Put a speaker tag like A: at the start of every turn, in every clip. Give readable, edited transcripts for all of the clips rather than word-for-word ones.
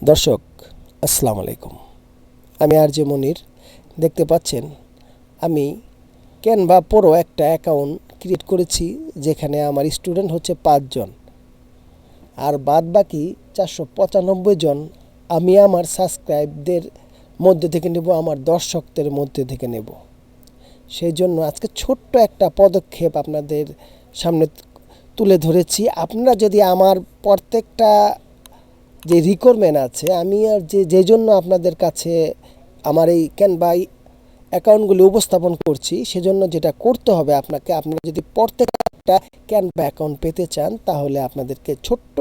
A: দর্শক আসসালামু আলাইকুম। আমি আরজে মনির। দেখতে পাচ্ছেন আমি ক্যানভা প্রো একটা অ্যাকাউন্ট ক্রিয়েট করেছি, যেখানে আমার স্টুডেন্ট হচ্ছে 5 জন, আর বাদ বাকি 495 জন আমি আমার সাবস্ক্রাইবদের মধ্যে থেকে নেব, আমার দর্শকদের মধ্যে থেকে নেব। সেই জন্য আজকে ছোট্ট একটা পদক্ষেপ আপনাদের সামনে তুলে ধরেছি। আপনারা যদি আমার প্রত্যেকটা যে রিকোয়ারমেন্ট আছে, আমি আর যে জন্য আপনাদের কাছে আমার এই ক্যানভা অ্যাকাউন্টগুলি উপস্থাপন করছি, সেজন্য যেটা করতে হবে আপনাকে, আপনারা যদি প্রত্যেকটা ক্যানভা অ্যাকাউন্ট পেতে চান, তাহলে আপনাদেরকে ছোট্ট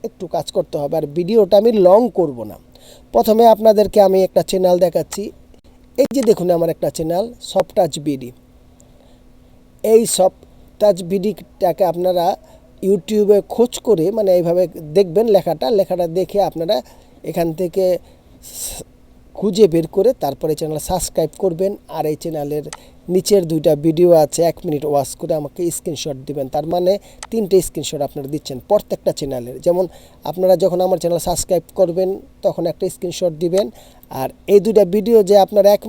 A: একটু কাজ করতে হবে। আর ভিডিওটা আমি লং করব না। প্রথমে আপনাদেরকে আমি একটা চ্যানেল দেখাচ্ছি। এই যে দেখুন, আমার একটা চ্যানেল সফট টাচ বিডি। এই সফট টাচ বিডিটাকে আপনারা ইউটিউবে খোঁজ করে, মানে এইভাবে দেখবেন, লেখাটা দেখে আপনারা এখান থেকে খুঁজে বের করে তারপরে চ্যানেল সাবস্ক্রাইব করবেন। আর এই চ্যানেলের নিচের 2টা ভিডিও আছে, 1 মিনিট ওয়াচ করে আমাকে স্ক্রিনশট দিবেন। তার মানে 3টে স্ক্রিনশট আপনারা দিচ্ছেন প্রত্যেকটা চ্যানেলের। যেমন আপনারা যখন আমার চ্যানেল সাবস্ক্রাইব করবেন তখন একটা স্ক্রিনশট দিবেন, আর এই 2টা ভিডিও যে আপনারা 1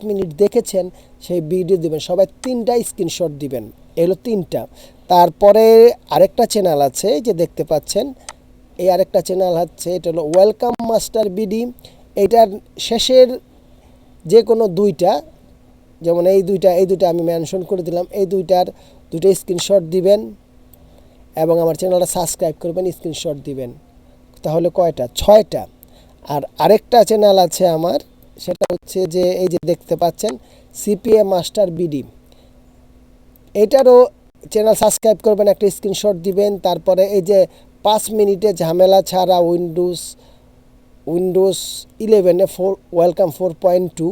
A: মিনিট দেখেছেন সেই ভিডিও দিবেন, সবাই 3টা স্ক্রিনশট দিবেন। এলো 3টা। তারপরে আরেকটা চ্যানেল আছে, যে দেখতে পাচ্ছেন, এই আরেকটা চ্যানেল হচ্ছে, এটা হলো ওয়েলকাম মাস্টার বিডি। এইটার শেষের যে কোনো 2টা, যেমন এই দুইটা আমি মেনশন করে দিলাম, এই 2টা স্ক্রিনশট দিবেন এবং আমার চ্যানেলটা সাবস্ক্রাইব করবেন, স্ক্রিনশট দিবেন। তাহলে কয়টা? 6টা। আর আরেকটা চ্যানেল আছে আমার, সেটা হচ্ছে যে এই যে দেখতে পাচ্ছেন সিপিএ মাস্টার বিডি। এটারও চ্যানেল সাবস্ক্রাইব করবেন, একটা স্ক্রিনশট দিবেন। তারপরে এই যে 5 মিনিটে ঝামেলা ছাড়া উইন্ডোজ 11-এ ওয়েলকাম 4.2,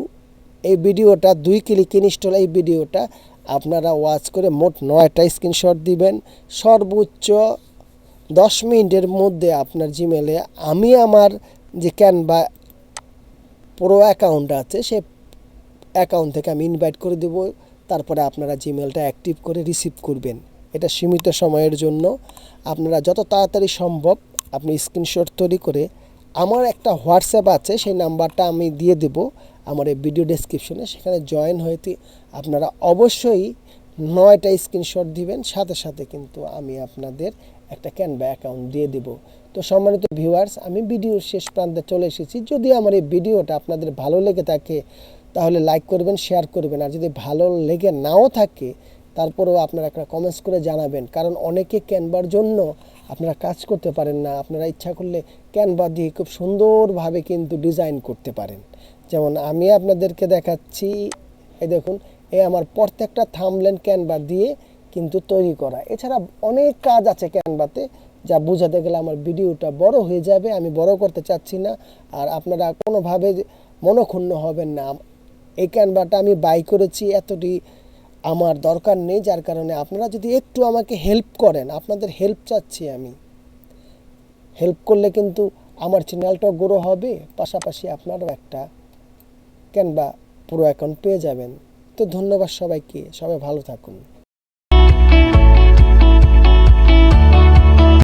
A: এই ভিডিওটা 2 ক্লিক ইনস্টল। এই ভিডিওটা আপনারা ওয়াচ করে মোট 9টা স্ক্রিনশট দিবেন। সর্বোচ্চ 10 মিনিটের মধ্যে আপনার জিমেলে আমি আমার যে ক্যানভা প্রো অ্যাকাউন্ট আছে, সেই অ্যাকাউন্ট থেকে আমি ইনভাইট করে দেব। তারপরে আপনারা জিমেলটা অ্যাক্টিভ করে রিসিভ করবেন। এটা সীমিত সময়ের জন্য। আপনারা যত তাড়াতাড়ি সম্ভব আপনি স্ক্রিনশট তৈরি করে, আমার একটা হোয়াটসঅ্যাপ আছে, সেই নাম্বারটা আমি দিয়ে দেব আমার এই ভিডিও ডেসক্রিপশনে, সেখানে জয়েন হইতে আপনারা অবশ্যই 9টা স্ক্রিনশট দিবেন। সাথে সাথে কিন্তু আমি আপনাদের একটা ক্যানভা অ্যাকাউন্ট দিয়ে দেব। তো সম্মানিত ভিউয়ার্স, আমি ভিডিওর শেষ প্রান্তে চলে এসেছি। যদি আমার এই ভিডিওটা আপনাদের ভালো লেগে থাকে তাহলে লাইক করবেন, শেয়ার করবেন। আর যদি ভালো লেগে নাও থাকে, তারপরেও আপনারা একটা কমেন্টস করে জানাবেন। কারণ অনেকে ক্যানভার জন্য আপনারা কাজ করতে পারেন না। আপনারা ইচ্ছা করলে ক্যানভা দিয়ে খুব সুন্দরভাবে কিন্তু ডিজাইন করতে পারেন। যেমন আমি আপনাদেরকে দেখাচ্ছি, এই দেখুন, এই আমার প্রত্যেকটা থাম্বনেল ক্যানভা দিয়ে কিন্তু তৈরি করা। এছাড়া অনেক কাজ আছে ক্যানভাতে, যা বোঝাতে গেলে আমার ভিডিওটা বড় হয়ে যাবে। আমি বড় করতে চাচ্ছি না, আর আপনারা কোনোভাবে মনক্ষুণ্ণ হবেন না। এই ক্যানভাটা আমি বাই করেছি, এতটি আমার দরকার নেই। যার কারণে আপনারা যদি একটু আমাকে হেল্প করেন, আপনাদের হেল্প চাচ্ছি আমি। হেল্প করলে কিন্তু আমার চ্যানেলটাও গ্রো হবে, পাশাপাশি আপনারও একটা ক্যানভা প্রো অ্যাকাউন্ট পেয়ে যাবেন। তো ধন্যবাদ সবাইকে, সবাই ভালো থাকুন।